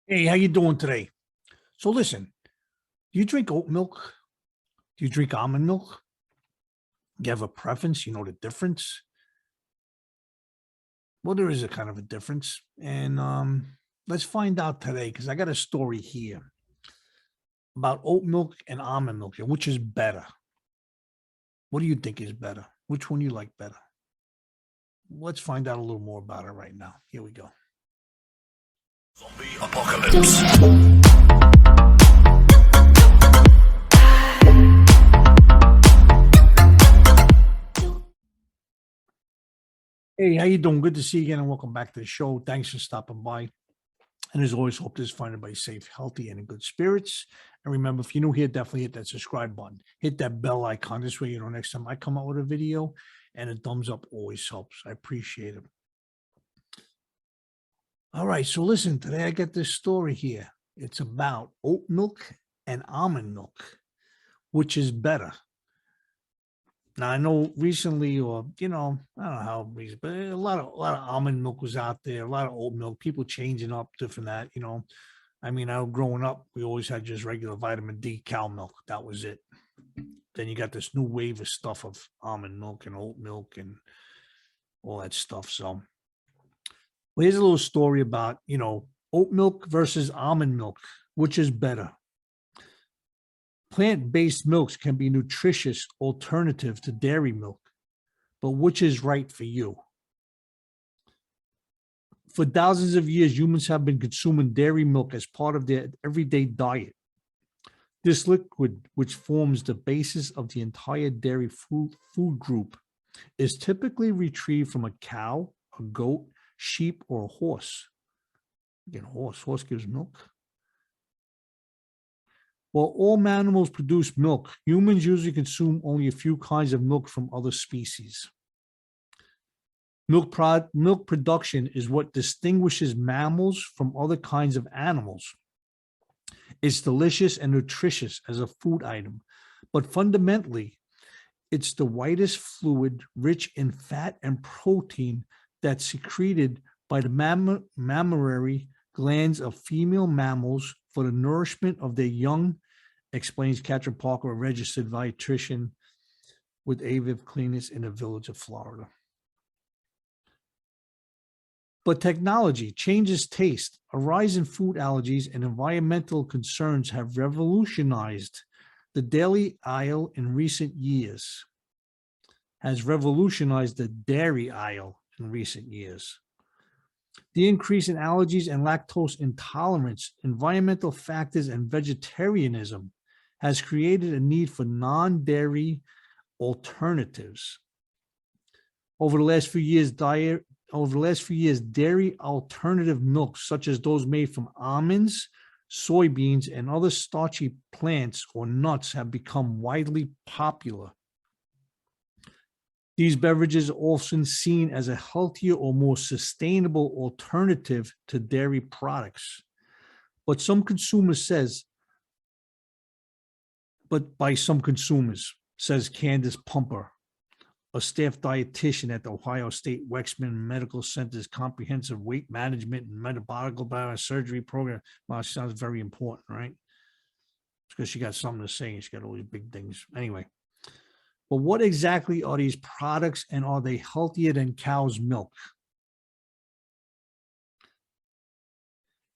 Hey, how you doing today? So listen, do you drink oat milk? Do you drink almond milk? Do you have a preference? You know the difference? Well, there is a kind of a difference. And let's find out today because I got a story here about oat milk and almond milk. Which is better? What do you think is better? Which one you like better? Let's find out a little more about it right now. Here we go. Zombie apocalypse. Hey, how you doing? Good to see you again and welcome back to the show. Thanks for stopping by. And as always, hope this find everybody safe, healthy, and in good spirits. And remember, if you're new here, definitely hit that subscribe button. Hit that bell icon. This way, you know, next time I come out with a video, and a thumbs up always helps. I appreciate it. All right, so listen, today I got this story here. It's about oat milk and almond milk. Which is better? Now I know recently, or I don't know how recent, but a lot of almond milk was out there, a lot of oat milk, people changing up different that. I mean, growing up, we always had just regular vitamin D cow milk. That was it. Then you got this new wave of stuff of almond milk and oat milk and all that stuff. So well, here's a little story about, oat milk versus almond milk, which is better. Plant-based milks can be nutritious alternative to dairy milk, but which is right for you? For thousands of years, humans have been consuming dairy milk as part of their everyday diet. This liquid, which forms the basis of the entire dairy food group, is typically retrieved from a cow, a goat, sheep, or a horse. Again, horse gives milk. While all animals produce milk, humans usually consume only a few kinds of milk from other species. Milk production is what distinguishes mammals from other kinds of animals. It's delicious and nutritious as a food item, but fundamentally, it's the whitest fluid rich in fat and protein that's secreted by the mammary glands of female mammals for the nourishment of their young, explains Catherine Parker, a registered dietitian with Aviv Clinics in the village of Florida. But technology changes taste. A rise in food allergies and environmental concerns have revolutionized the dairy aisle in recent years. Has revolutionized the dairy aisle in recent years. The increase in allergies and lactose intolerance, environmental factors, and vegetarianism has created a need for non-dairy alternatives. Over the last few years, dairy alternative milks, such as those made from almonds, soybeans, and other starchy plants or nuts, have become widely popular. These beverages are often seen as a healthier or more sustainable alternative to dairy products. But by some consumers, says Candace Pumper, a staff dietitian at the Ohio State Wexman Medical Center's Comprehensive Weight Management and Metabolic Surgery Program. Well, she sounds very important, right? It's because she got something to say and she got all these big things. Anyway. But what exactly are these products, and are they healthier than cow's milk?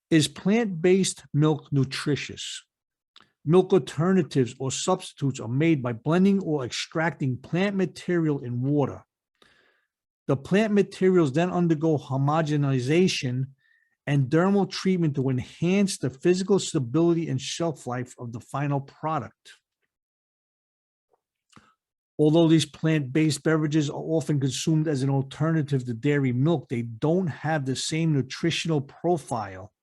Is plant-based milk nutritious? Milk alternatives or substitutes are made by blending or extracting plant material in water. The plant materials then undergo homogenization and dermal treatment to enhance the physical stability and shelf life of the final product. Although these plant-based beverages are often consumed as an alternative to dairy milk, they don't have the same nutritional profile.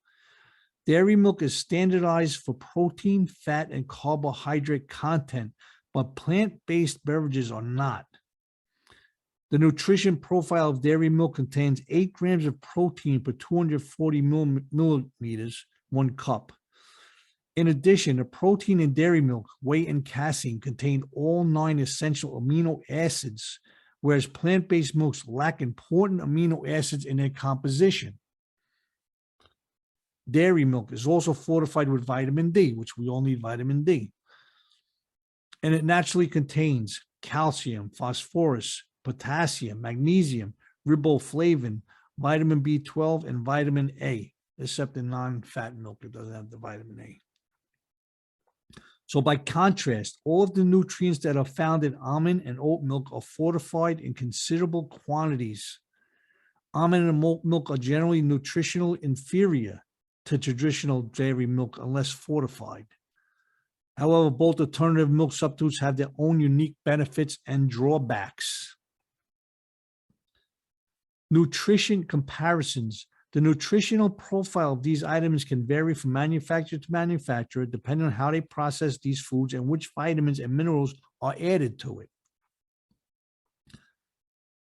Dairy milk is standardized for protein, fat, and carbohydrate content, but plant-based beverages are not. The nutrition profile of dairy milk contains 8 grams of protein per 240 milliliters, 1 cup. In addition, the protein in dairy milk, whey, and casein contain all 9 essential amino acids, whereas plant-based milks lack important amino acids in their composition. Dairy milk is also fortified with vitamin D, which we all need vitamin D. And it naturally contains calcium, phosphorus, potassium, magnesium, riboflavin, vitamin B12, and vitamin A, except in non-fat milk, it doesn't have the vitamin A. So by contrast, all of the nutrients that are found in almond and oat milk are fortified in considerable quantities. Almond and oat milk are generally nutritionally inferior to traditional dairy milk unless fortified. However, both alternative milk substitutes have their own unique benefits and drawbacks. Nutrition comparisons. The nutritional profile of these items can vary from manufacturer to manufacturer depending on how they process these foods and which vitamins and minerals are added to it.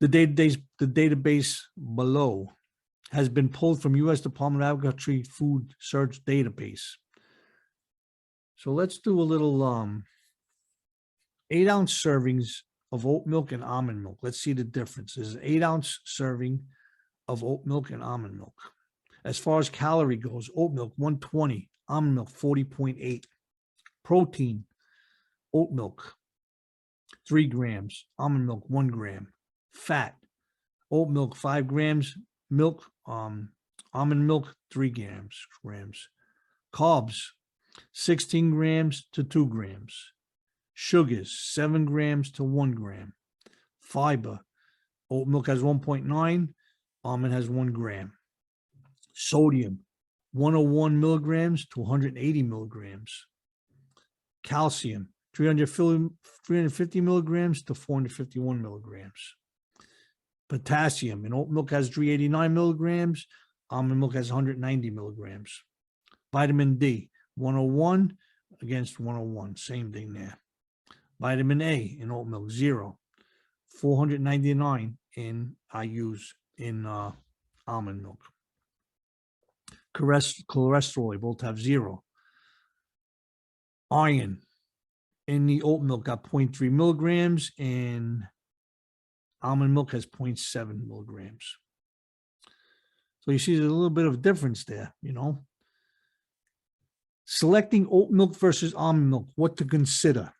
The database below has been pulled from U.S. Department of Agriculture Food Search database. So let's do a little 8-ounce servings of oat milk and almond milk. Let's see the difference. There's an 8-ounce serving of oat milk and almond milk. As far as calorie goes, oat milk 120, almond milk 40.8. Protein, oat milk 3 grams, almond milk 1 gram. Fat, oat milk 5 grams, almond milk 3 grams. Carbs 16 grams to 2 grams. Sugars 7 grams to 1 gram. Fiber, oat milk has 1.9, almond has 1 gram. Sodium 101 milligrams to 180 milligrams. Calcium 350 milligrams to 451 milligrams. Potassium in oat milk has 389 milligrams, almond milk has 190 milligrams. Vitamin D 101 against 101, same thing there. Vitamin A in oat milk 0, 499 in almond milk. Cholesterol, they both have 0. Iron in the oat milk got 0.3 milligrams and almond milk has 0.7 milligrams. So you see there's a little bit of a difference there, you know. Selecting oat milk versus almond milk, what to consider.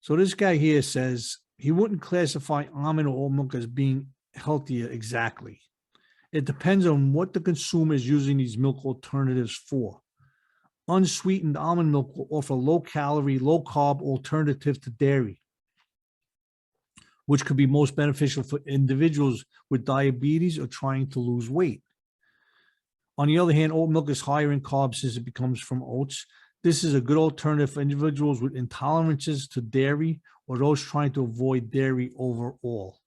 So this guy here says he wouldn't classify almond or oat milk as being healthier exactly. It depends on what the consumer is using these milk alternatives for. Unsweetened almond milk will offer low-calorie, low-carb alternative to dairy, which could be most beneficial for individuals with diabetes or trying to lose weight. On the other hand, oat milk is higher in carbs since it comes from oats. This is a good alternative for individuals with intolerances to dairy or those trying to avoid dairy overall.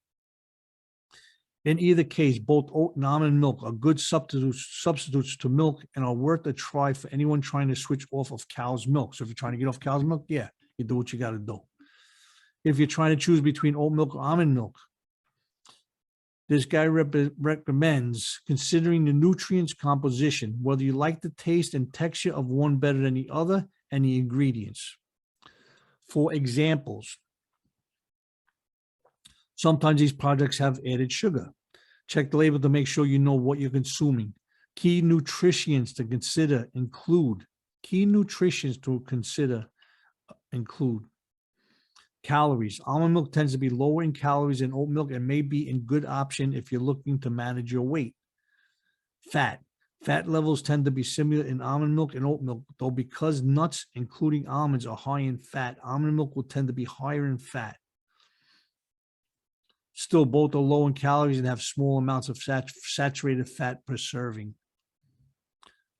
In either case, both oat and almond milk are good substitutes to milk and are worth a try for anyone trying to switch off of cow's milk. So if you're trying to get off cow's milk, yeah, you do what you got to do. If you're trying to choose between oat milk or almond milk, this guy recommends considering the nutrients composition, whether you like the taste and texture of one better than the other, and the ingredients. For examples, sometimes these products have added sugar. Check the label to make sure you know what you're consuming. Key nutrients to consider include calories. Almond milk tends to be lower in calories than oat milk and may be a good option if you're looking to manage your weight. Fat. Fat levels tend to be similar in almond milk and oat milk, though because nuts, including almonds, are high in fat, almond milk will tend to be higher in fat. Still, both are low in calories and have small amounts of saturated fat per serving.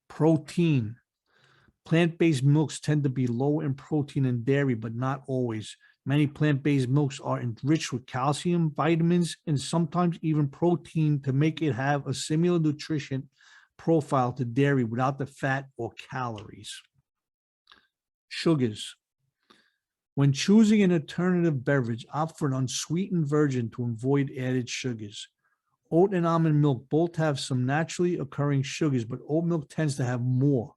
Protein. Plant-based milks tend to be low in protein and dairy, but not always. Many plant-based milks are enriched with calcium, vitamins, and sometimes even protein to make it have a similar nutrition profile to dairy without the fat or calories. Sugars. When choosing an alternative beverage, opt for an unsweetened version to avoid added sugars. Oat and almond milk both have some naturally occurring sugars, but oat milk tends to have more.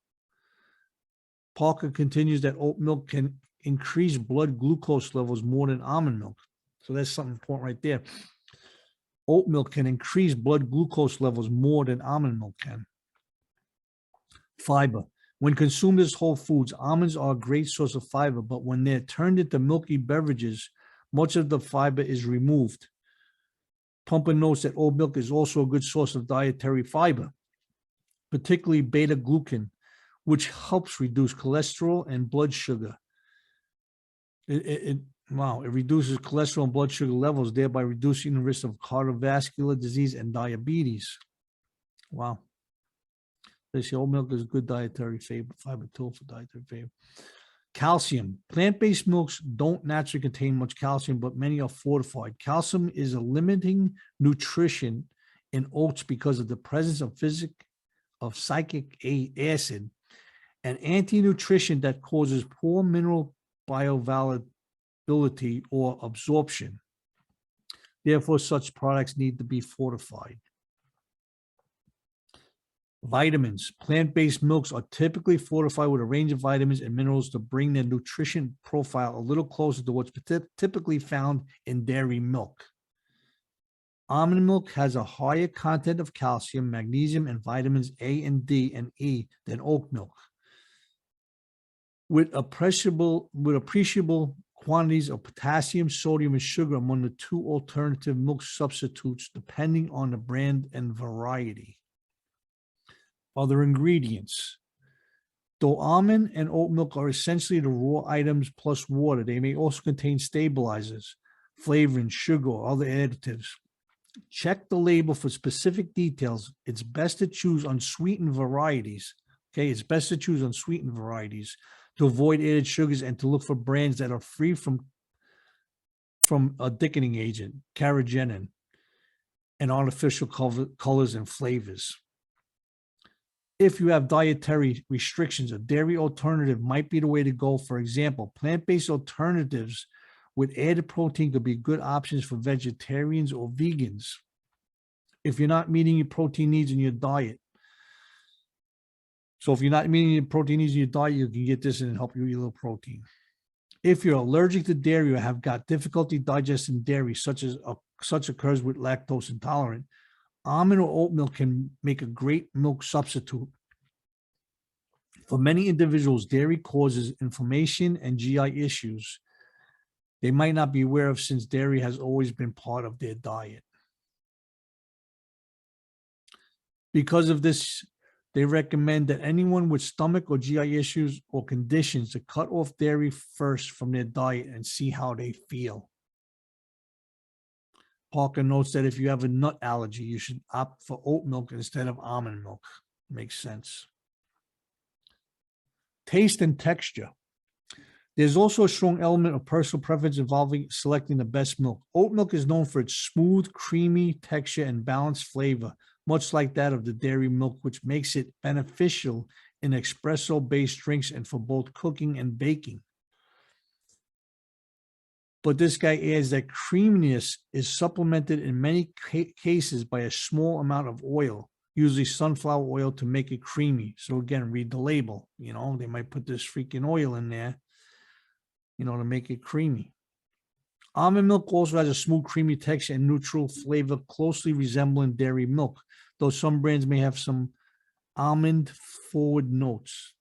Parker continues that oat milk can increase blood glucose levels more than almond milk. So that's something important right there. Oat milk can increase blood glucose levels more than almond milk can. Fiber. When consumed as whole foods, almonds are a great source of fiber, but when they're turned into milky beverages, much of the fiber is removed. Pumper notes that oat milk is also a good source of dietary fiber, particularly beta-glucan, which helps reduce cholesterol and blood sugar. It reduces cholesterol and blood sugar levels, thereby reducing the risk of cardiovascular disease and diabetes. Wow. They say oat milk is a good dietary fiber tool for dietary fiber. Calcium. Plant-based milks don't naturally contain much calcium, but many are fortified. Calcium is a limiting nutrition in oats because of the presence of citric acid, an anti-nutrition that causes poor mineral bioavailability or absorption. Therefore, such products need to be fortified. Vitamins. Plant-based milks are typically fortified with a range of vitamins and minerals to bring their nutrition profile a little closer to what's typically found in dairy milk. Almond milk has a higher content of calcium, magnesium, and vitamins A and D and E than oat milk, with appreciable quantities of potassium, sodium, and sugar among the two alternative milk substitutes, depending on the brand and variety. Other ingredients. Though almond and oat milk are essentially the raw items plus water, they may also contain stabilizers, flavoring, sugar, or other additives. Check the label for specific details. It's best to choose unsweetened varieties. Okay, it's best to choose unsweetened varieties to avoid added sugars and to look for brands that are free from a thickening agent, carrageenan, and artificial colors and flavors. If you have dietary restrictions, a dairy alternative might be the way to go. For example, plant-based alternatives with added protein could be good options for vegetarians or vegans if you're not meeting your protein needs in your diet. So if you're not meeting your protein needs in your diet, you can get this and help you eat a little protein. If you're allergic to dairy or have got difficulty digesting dairy, such occurs with lactose intolerant, almond or oat milk can make a great milk substitute. For many individuals, dairy causes inflammation and GI issues they might not be aware of, since dairy has always been part of their diet. Because of this, they recommend that anyone with stomach or GI issues or conditions to cut off dairy first from their diet and see how they feel. Parker notes that if you have a nut allergy, you should opt for oat milk instead of almond milk. Makes sense. Taste and texture. There's also a strong element of personal preference involving selecting the best milk. Oat milk is known for its smooth, creamy texture and balanced flavor, much like that of the dairy milk, which makes it beneficial in espresso-based drinks and for both cooking and baking. But this guy adds that creaminess is supplemented in many cases by a small amount of oil, usually sunflower oil, to make it creamy. So again, read the label. You know, they might put this freaking oil in there, you know, to make it creamy. Almond milk also has a smooth, creamy texture and neutral flavor, closely resembling dairy milk, though some brands may have some almond-forward notes.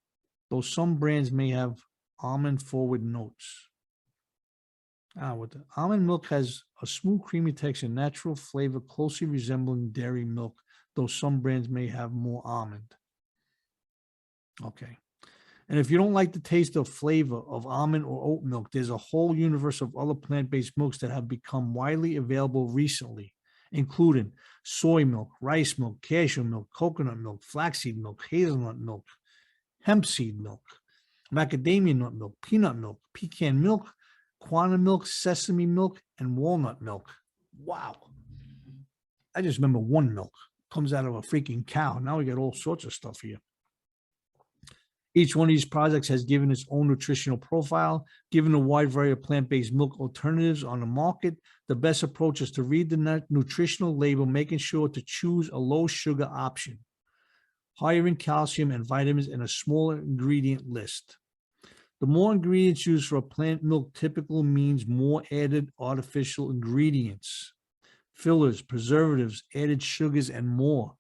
With the almond milk has a smooth, creamy texture and natural flavor, closely resembling dairy milk, though some brands may have more almond. Okay. And if you don't like the taste or flavor of almond or oat milk, there's a whole universe of other plant-based milks that have become widely available recently, including soy milk, rice milk, cashew milk, coconut milk, flaxseed milk, hazelnut milk, hemp seed milk, macadamia nut milk, peanut milk, pecan milk, quantum milk, sesame milk, and walnut milk. Wow. I just remember one milk. Comes out of a freaking cow. Now we got all sorts of stuff here. Each one of these products has given its own nutritional profile. Given a wide variety of plant-based milk alternatives on the market, the best approach is to read the nutritional label, making sure to choose a low-sugar option, higher in calcium and vitamins, and a smaller ingredient list. The more ingredients used for a plant milk typically means more added artificial ingredients. fillers, preservatives, added sugars, and more.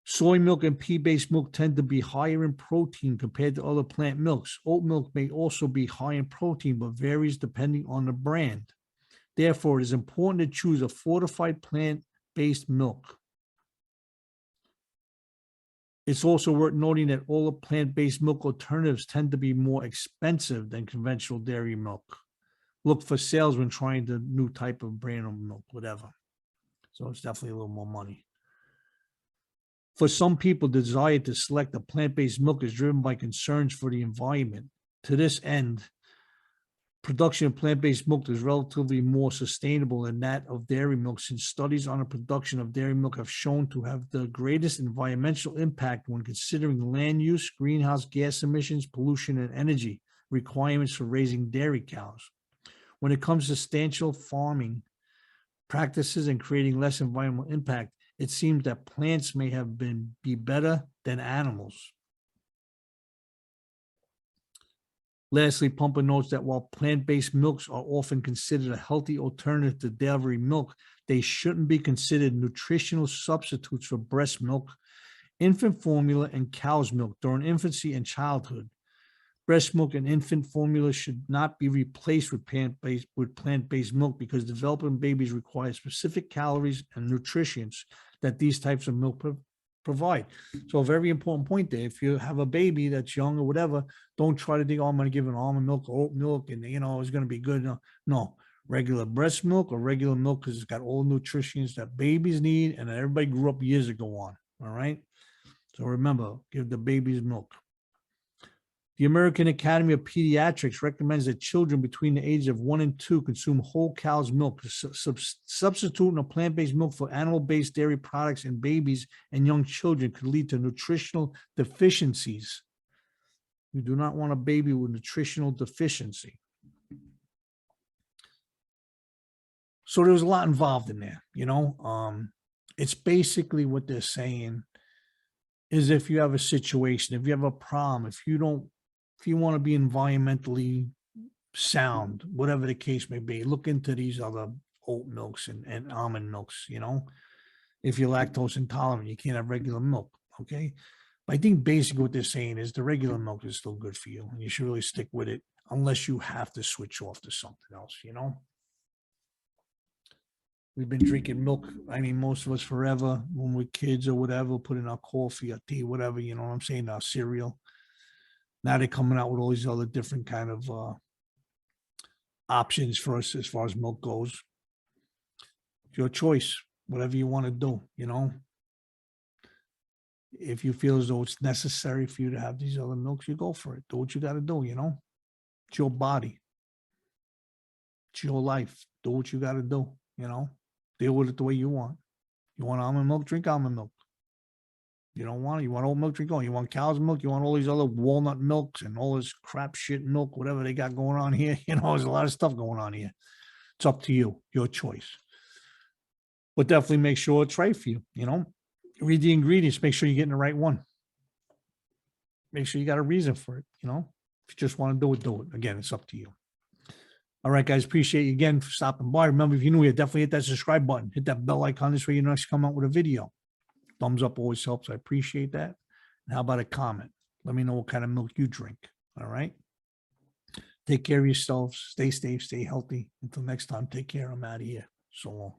Soy milk and pea-based milk tend to be higher in protein compared to other plant milks. Oat milk may also be high in protein, but varies depending on the brand. Therefore, it is important to choose a fortified plant-based milk. It's also worth noting that all the plant-based milk alternatives tend to be more expensive than conventional dairy milk. Look for sales when trying the new type of brand of milk, whatever. So it's definitely a little more money. For some people, the desire to select a plant-based milk is driven by concerns for the environment. To this end, production of plant-based milk is relatively more sustainable than that of dairy milk, since studies on the production of dairy milk have shown to have the greatest environmental impact when considering land use, greenhouse gas emissions, pollution, and energy requirements for raising dairy cows. When it comes to substantial farming practices and creating less environmental impact, it seems that plants may have be better than animals. Lastly, Pumper notes that while plant-based milks are often considered a healthy alternative to dairy milk, they shouldn't be considered nutritional substitutes for breast milk, infant formula, and cow's milk during infancy and childhood. Breast milk and infant formula should not be replaced with plant-based milk because developing babies require specific calories and nutrients that these types of milk provide. So a very important point there. If you have a baby that's young or whatever, don't try to think, oh, I'm going to give an almond milk or oat milk and, it's going to be good. No, regular breast milk or regular milk, because it's got all nutrients that babies need and that everybody grew up years ago on. All right. So remember, give the babies milk. The American Academy of Pediatrics recommends that children between the ages of 1 and 2 consume whole cow's milk, substituting a plant-based milk for animal-based dairy products in babies and young children could lead to nutritional deficiencies. You do not want a baby with nutritional deficiency. So there was a lot involved in there, It's basically what they're saying is if you have a situation, if you have a problem, if you want to be environmentally sound, whatever the case may be, look into these other oat milks and almond milks, If you're lactose intolerant, you can't have regular milk, okay? But I think basically what they're saying is the regular milk is still good for you, and you should really stick with it unless you have to switch off to something else, We've been drinking milk, most of us forever when we're kids or whatever, put in our coffee or tea, whatever, you know what I'm saying, our cereal. Now they're coming out with all these other different kind of options for us as far as milk goes. It's your choice, whatever you want to do, If you feel as though it's necessary for you to have these other milks, you go for it. Do what you got to do, It's your body. It's your life. Do what you got to do, Deal with it the way you want. You want almond milk, drink almond milk. You don't want it. You want oat milk, drink oat. You want cow's milk. You want all these other walnut milks and all this crap shit milk, whatever they got going on here. There's a lot of stuff going on here. It's up to you, your choice. But definitely make sure it's right for you. Read the ingredients. Make sure you're getting the right one. Make sure you got a reason for it. If you just want to do it, do it. Again, it's up to you. All right, guys, appreciate you again for stopping by. Remember, if you're new here, definitely hit that subscribe button. Hit that bell icon. This way you next come out with a video. Thumbs up always helps. I appreciate that. And how about a comment? Let me know what kind of milk you drink. All right. Take care of yourselves. Stay safe. Stay healthy. Until next time, take care. I'm out of here. So long.